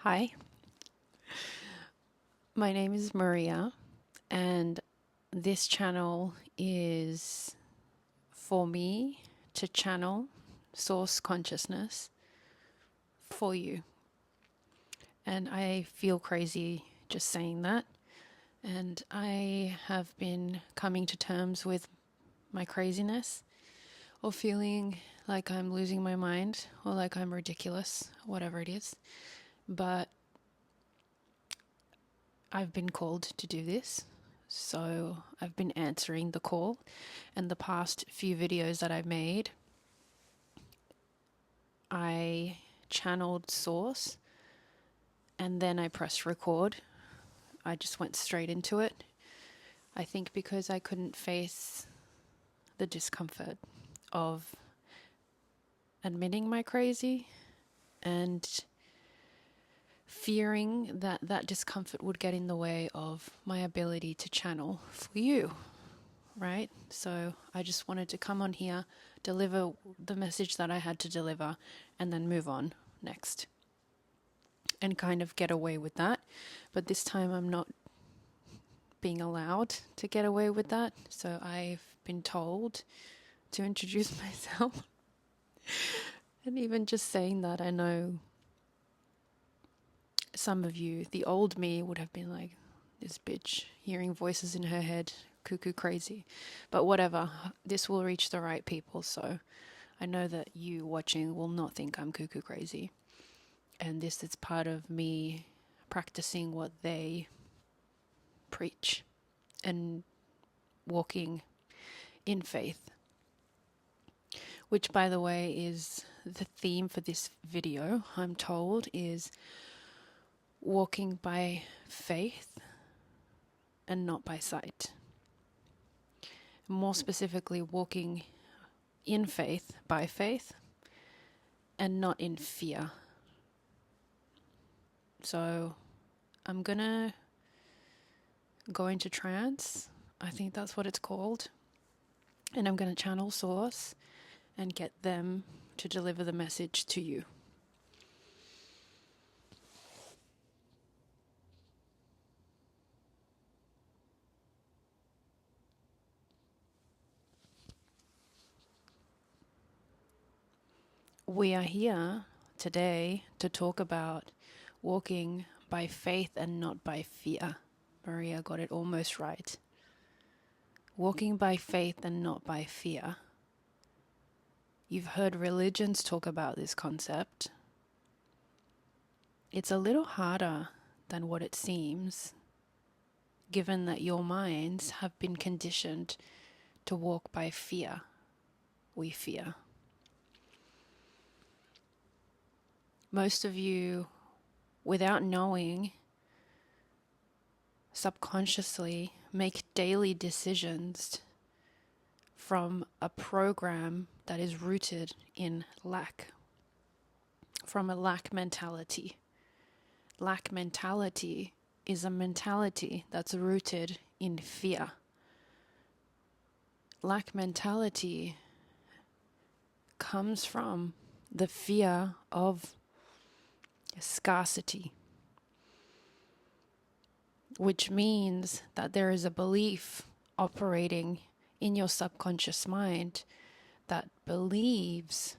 Hi, my name is Maria, and this channel is for me to channel source consciousness for you. And I feel crazy just saying that. And I have been coming to terms with my craziness or feeling like I'm losing my mind or like I'm ridiculous, whatever it is. But I've been called to do this, so I've been answering the call. And the past few videos that I made, I channeled source and then I pressed record. I just went straight into it. I think because I couldn't face the discomfort of admitting my crazy and fearing that that discomfort would get in the way of my ability to channel for you. Right? So I just wanted to come on here, deliver the message that I had to deliver, and then move on next and kind of get away with that. But this time I'm not being allowed to get away with that. So I've been told to introduce myself. And even just saying that, I know some of you, the old me, would have been like, this bitch, hearing voices in her head, cuckoo crazy. But whatever, this will reach the right people, so I know that you watching will not think I'm cuckoo crazy. And this is part of me practicing what they preach and walking in faith. Which, by the way, is the theme for this video, I'm told, is walking by faith and not by sight. More specifically, walking in faith, by faith, and not in fear. So I'm gonna go into trance. I think that's what it's called. And I'm gonna channel source and get them to deliver the message to you. We are here today to talk about walking by faith and not by fear. Maria got it almost right. Walking by faith and not by fear. You've heard religions talk about this concept. It's a little harder than what it seems, given that your minds have been conditioned to walk by fear. We fear. Most of you, without knowing, subconsciously make daily decisions from a program that is rooted in lack, from a lack mentality. Lack mentality is a mentality that's rooted in fear. Lack mentality comes from the fear of scarcity, which means that there is a belief operating in your subconscious mind that believes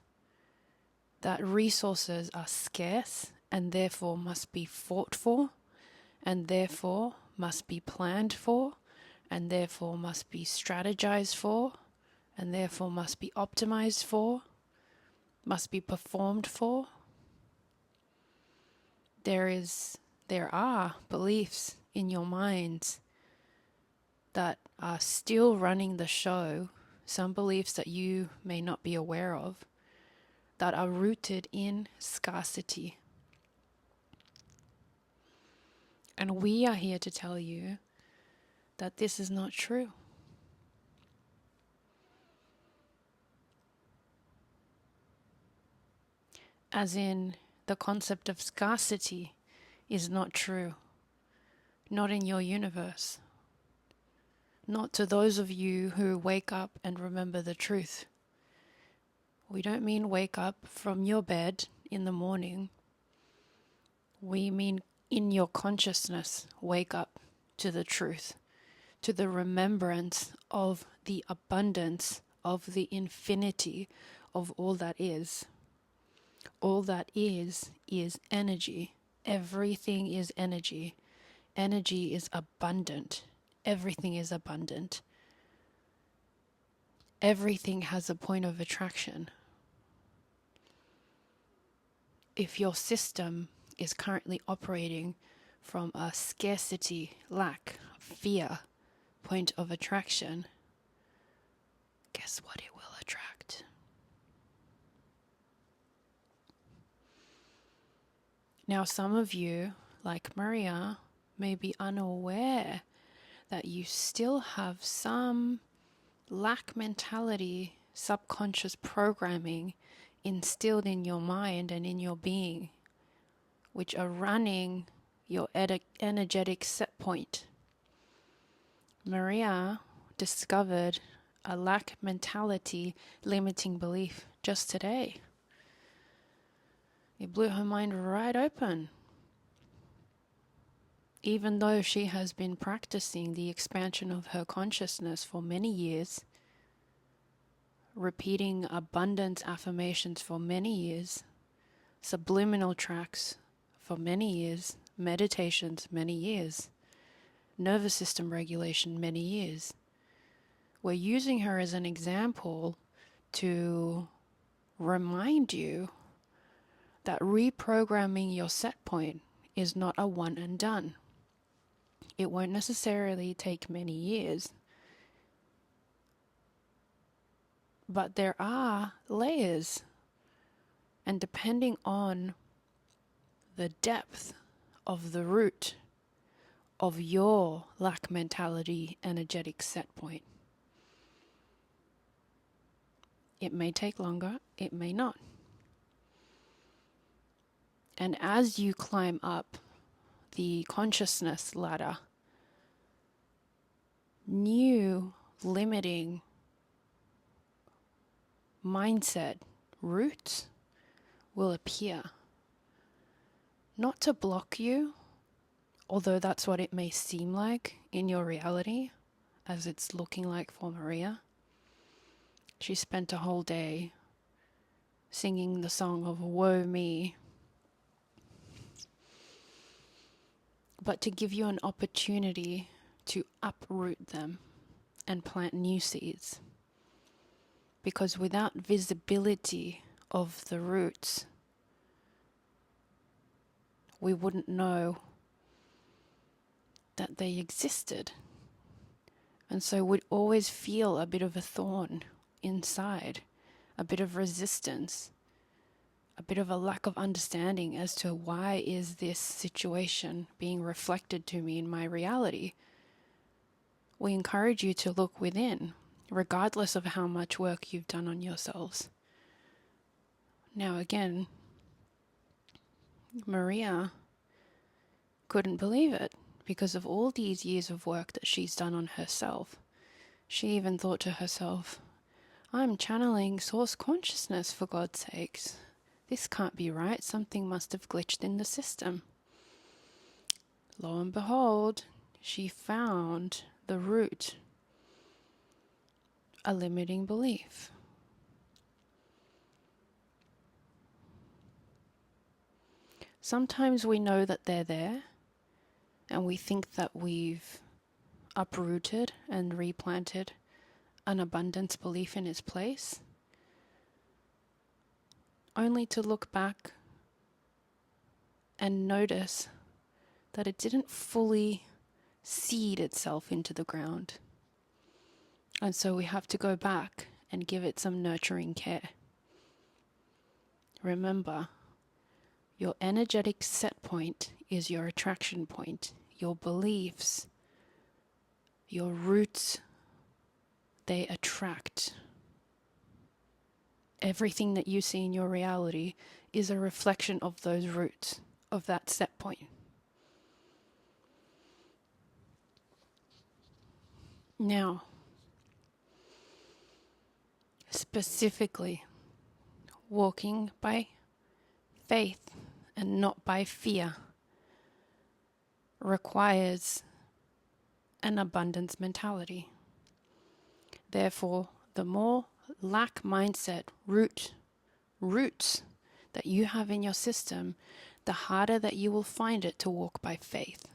that resources are scarce and therefore must be fought for, and therefore must be planned for, and therefore must be strategized for, and therefore must be optimized for, must be performed for. There are beliefs in your minds that are still running the show, some beliefs that you may not be aware of, that are rooted in scarcity. And we are here to tell you that this is not true. As in, the concept of scarcity is not true. Not in your universe. Not to those of you who wake up and remember the truth. We don't mean wake up from your bed in the morning We mean in your consciousness, wake up to the truth, to the remembrance of the abundance of the infinity of all that is. All that is energy. Everything is energy. Energy is abundant. Everything is abundant. Everything has a point of attraction. If your system is currently operating from a scarcity, lack, fear point of attraction, guess what it will attract? Now, some of you, like Maria, may be unaware that you still have some lack mentality, subconscious programming instilled in your mind and in your being, which are running your energetic set point. Maria discovered a lack mentality limiting belief just today. It blew her mind right open. Even though she has been practicing the expansion of her consciousness for many years, repeating abundance affirmations for many years, subliminal tracks for many years, meditations many years, nervous system regulation many years. We're using her as an example to remind you that reprogramming your set point is not a one and done. It won't necessarily take many years, but there are layers, and depending on the depth of the root of your lack mentality energetic set point, it may take longer, it may not. And as you climb up the consciousness ladder, new limiting mindset roots will appear. Not to block you, although that's what it may seem like in your reality, as it's looking like for Maria. She spent a whole day singing the song of woe me, but to give you an opportunity to uproot them and plant new seeds. Because without visibility of the roots, we wouldn't know that they existed. And so we'd always feel a bit of a thorn inside, a bit of resistance, a bit of a lack of understanding as to why is this situation being reflected to me in my reality. We encourage you to look within, regardless of how much work you've done on yourselves. Now again, Maria couldn't believe it because of all these years of work that she's done on herself. She even thought to herself, I'm channeling source consciousness, for God's sakes. This can't be right. Something must have glitched in the system. Lo and behold, she found the root, a limiting belief. Sometimes we know that they're there, and we think that we've uprooted and replanted an abundance belief in its place, only to look back and notice that it didn't fully seed itself into the ground. And so we have to go back and give it some nurturing care. Remember, your energetic set point is your attraction point. Your beliefs, your roots, they attract. Everything that you see in your reality is a reflection of those roots, of that set point. Now, specifically, walking by faith and not by fear requires an abundance mentality. Therefore, the more lack mindset roots that you have in your system, the harder that you will find it to walk by faith.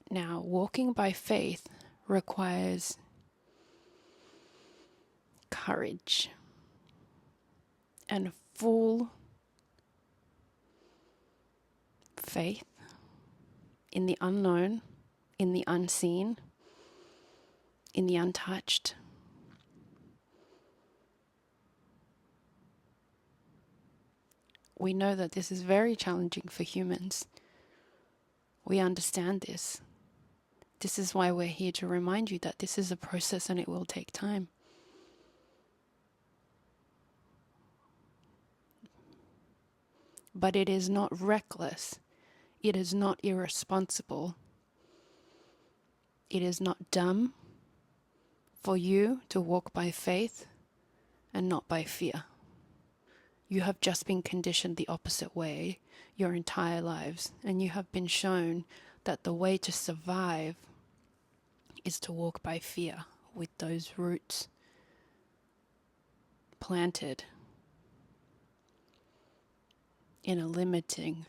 Now, walking by faith requires courage and full faith in the unknown, in the unseen, in the untouched. We know that this is very challenging for humans. We understand this. This is why we're here to remind you that this is a process and it will take time. But it is not reckless. It is not irresponsible. It is not dumb for you to walk by faith and not by fear. You have just been conditioned the opposite way your entire lives, and you have been shown that the way to survive is to walk by fear with those roots planted in a limiting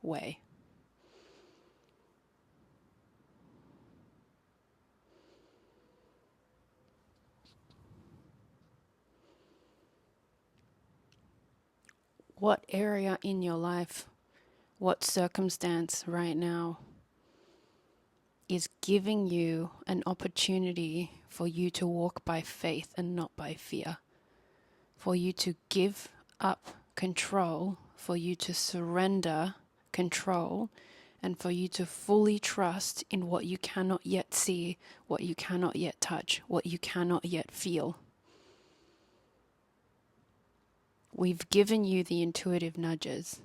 way. What area in your life, what circumstance right now is giving you an opportunity for you to walk by faith and not by fear? For you to give up control, for you to surrender control, and for you to fully trust in what you cannot yet see, what you cannot yet touch, what you cannot yet feel. We've given you the intuitive nudges.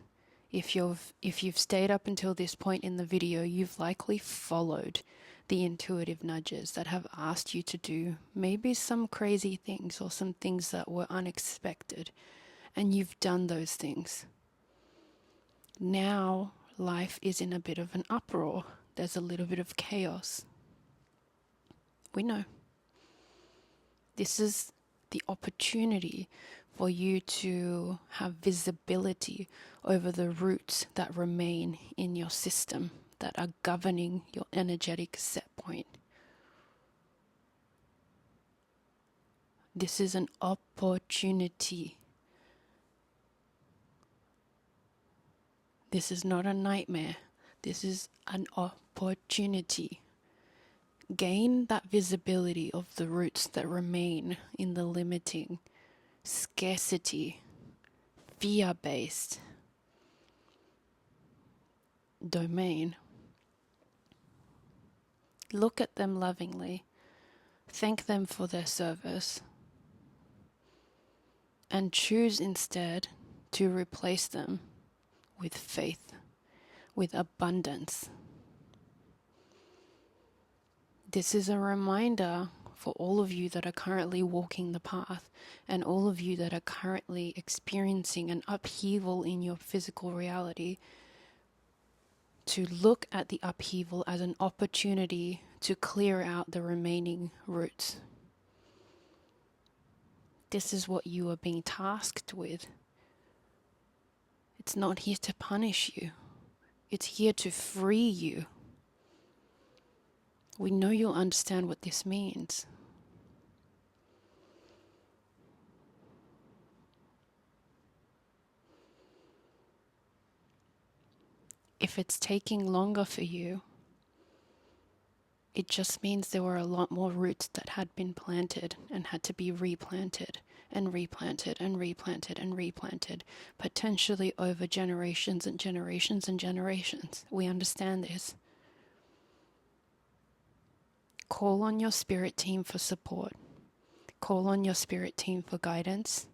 If you've stayed up until this point in the video, you've likely followed the intuitive nudges that have asked you to do maybe some crazy things or some things that were unexpected, and you've done those things. Now life is in a bit of an uproar. There's a little bit of chaos. We know. This is the opportunity for you to have visibility over the roots that remain in your system that are governing your energetic set point. This is an opportunity. This is not a nightmare. This is an opportunity. Gain that visibility of the roots that remain in the limiting, scarcity, fear-based domain. Look at them lovingly. Thank them for their service. And choose instead to replace them with faith, with abundance. This is a reminder for all of you that are currently walking the path and all of you that are currently experiencing an upheaval in your physical reality, to look at the upheaval as an opportunity to clear out the remaining roots. This is what you are being tasked with. It's not here to punish you. It's here to free you. We know you'll understand what this means. If it's taking longer for you, it just means there were a lot more roots that had been planted and had to be replanted and replanted and replanted and replanted, potentially over generations and generations and generations. We understand this. Call on your spirit team for support. Call on your spirit team for guidance.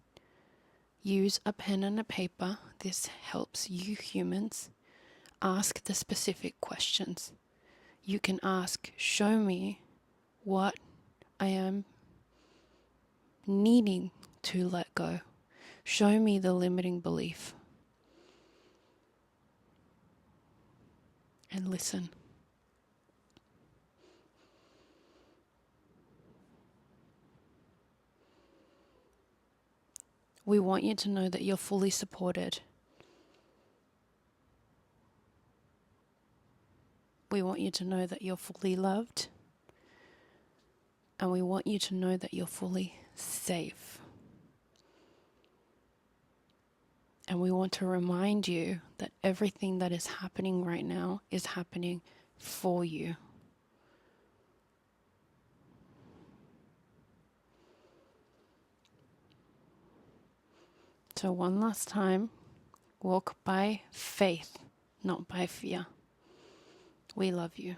Use a pen and a paper. This helps you humans. Ask the specific questions. You can ask, show me what I am needing to let go. Show me the limiting belief. and listen. We want you to know that you're fully supported. We want you to know that you're fully loved. And we want you to know that you're fully safe. And we want to remind you that everything that is happening right now is happening for you. So one last time, walk by faith, not by fear. We love you.